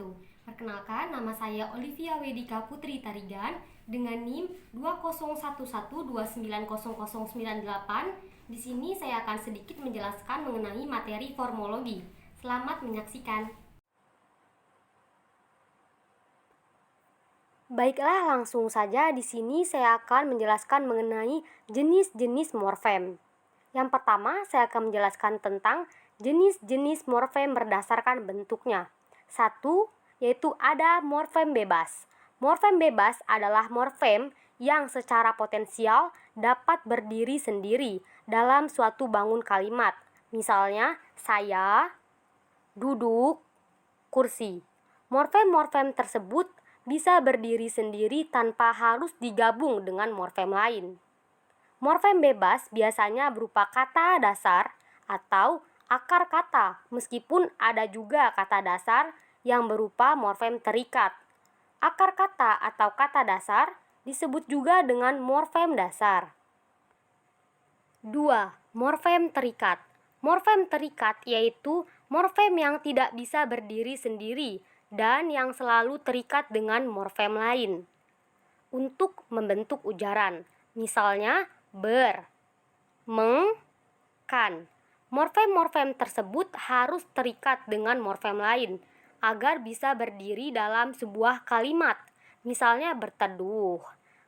wabarakatuh. Perkenalkan, nama saya Olivia Wedika Putri Tarigan dengan NIM 2011290098. Di sini saya akan sedikit menjelaskan mengenai materi formologi. Selamat menyaksikan. Baiklah, langsung saja di sini saya akan menjelaskan mengenai jenis-jenis morfem. Yang pertama, saya akan menjelaskan tentang jenis-jenis morfem berdasarkan bentuknya. Satu, yaitu ada morfem bebas. Morfem bebas adalah morfem yang secara potensial dapat berdiri sendiri dalam suatu bangun kalimat. Misalnya, saya, duduk, kursi. Morfem-morfem tersebut bisa berdiri sendiri tanpa harus digabung dengan morfem lain. Morfem bebas biasanya berupa kata dasar atau akar kata, meskipun ada juga kata dasar yang berupa morfem terikat. Akar kata atau kata dasar disebut juga dengan morfem dasar. 2. Morfem terikat. Morfem terikat yaitu morfem yang tidak bisa berdiri sendiri dan yang selalu terikat dengan morfem lain untuk membentuk ujaran. Misalnya ber, meng, kan. Morfem-morfem tersebut harus terikat dengan morfem lain agar bisa berdiri dalam sebuah kalimat. Misalnya berteduh,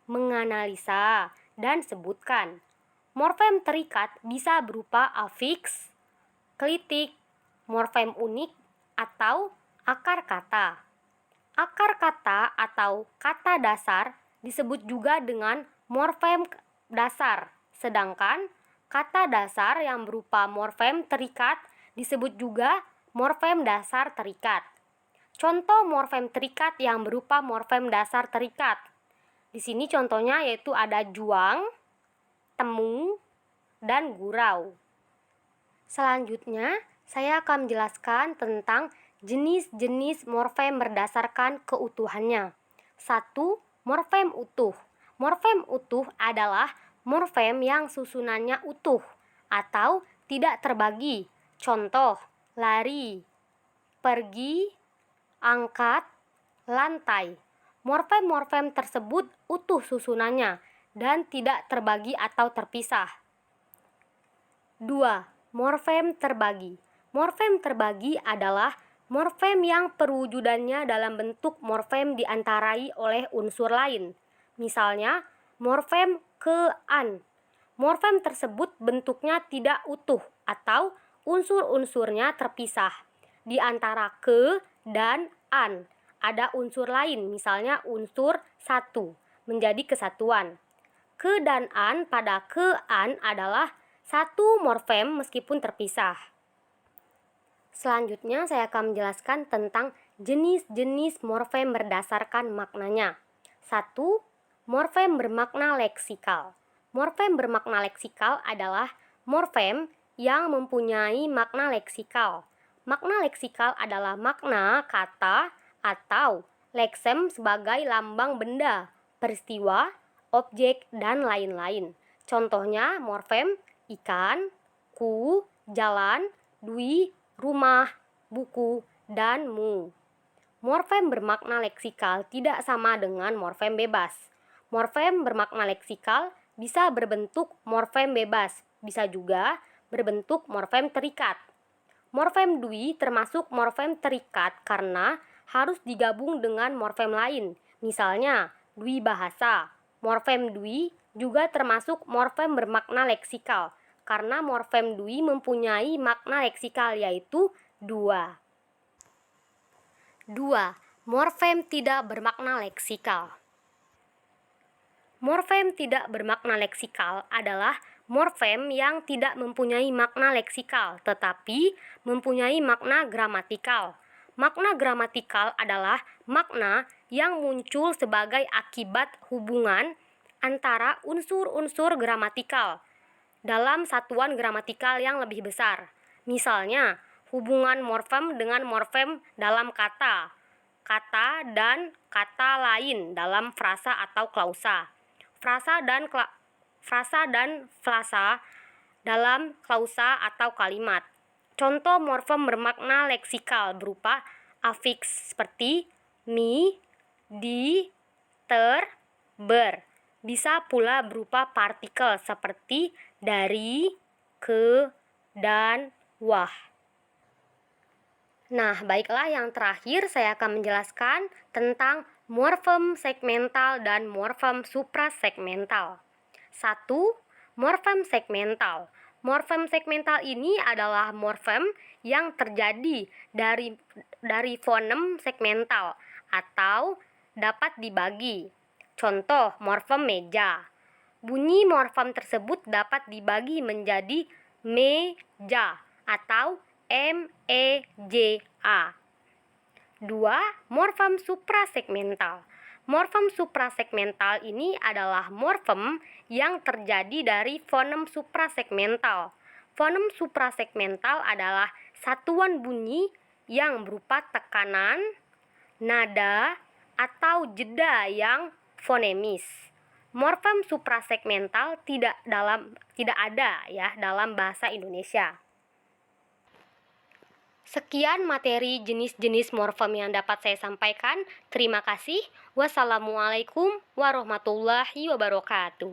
menganalisa, dan sebutkan. Morfem terikat bisa berupa afiks, klitik, morfem unik, atau akar kata. Akar kata atau kata dasar disebut juga dengan morfem dasar, sedangkan kata dasar yang berupa morfem terikat disebut juga morfem dasar terikat. Contoh morfem terikat yang berupa morfem dasar terikat. Di sini contohnya yaitu ada juang, temu, dan gurau. Selanjutnya, saya akan menjelaskan tentang jenis-jenis morfem berdasarkan keutuhannya. 1. Morfem utuh. Morfem utuh adalah morfem yang susunannya utuh atau tidak terbagi. Contoh, lari, pergi, angkat, lantai. Morfem-morfem tersebut utuh susunannya dan tidak terbagi atau terpisah. 2. Morfem terbagi. Morfem terbagi adalah morfem yang perwujudannya dalam bentuk morfem diantarai oleh unsur lain. Misalnya, morfem ke-an. Morfem tersebut bentuknya tidak utuh atau unsur-unsurnya terpisah. Di antara ke dan an ada unsur lain, misalnya unsur satu, menjadi kesatuan. Ke dan an pada ke-an adalah satu morfem meskipun terpisah. Selanjutnya saya akan menjelaskan tentang jenis-jenis morfem berdasarkan maknanya. 1. Morfem bermakna leksikal. Morfem bermakna leksikal adalah morfem yang mempunyai makna leksikal. Makna leksikal adalah makna kata atau leksem sebagai lambang benda, peristiwa, objek, dan lain-lain. Contohnya morfem ikan, ku, jalan, dui, rumah, buku, dan mu. Morfem bermakna leksikal tidak sama dengan morfem bebas. Morfem bermakna leksikal bisa berbentuk morfem bebas, bisa juga berbentuk morfem terikat. Morfem dui termasuk morfem terikat karena harus digabung dengan morfem lain. Misalnya, dui bahasa. Morfem dui juga termasuk morfem bermakna leksikal karena morfem dui mempunyai makna leksikal yaitu dua. 2. Morfem tidak bermakna leksikal. Morfem tidak bermakna leksikal adalah morfem yang tidak mempunyai makna leksikal tetapi mempunyai makna gramatikal. Makna gramatikal adalah makna yang muncul sebagai akibat hubungan antara unsur-unsur gramatikal dalam satuan gramatikal yang lebih besar. Misalnya, hubungan morfem dengan morfem dalam kata, kata dan kata lain dalam frasa atau klausa, frasa dan frasa dalam klausa atau kalimat. Contoh morfem bermakna leksikal berupa afiks seperti mi, di, ter, ber. Bisa pula berupa partikel seperti dari, ke, dan, wah. Nah, baiklah, yang terakhir saya akan menjelaskan tentang morfem segmental dan morfem suprasegmental. 1. Morfem segmental. Morfem segmental ini adalah morfem yang terjadi dari fonem segmental atau dapat dibagi. Contoh, morfem meja. Bunyi morfem tersebut dapat dibagi menjadi meja atau MEJA. 2. Morfem suprasegmental. Morfem suprasegmental ini adalah morfem yang terjadi dari fonem suprasegmental. Fonem suprasegmental adalah satuan bunyi yang berupa tekanan, nada, atau jeda yang fonemis. Morfem suprasegmental tidak ada ya dalam bahasa Indonesia. Sekian materi jenis-jenis morfem yang dapat saya sampaikan. Terima kasih. Wassalamualaikum warahmatullahi wabarakatuh.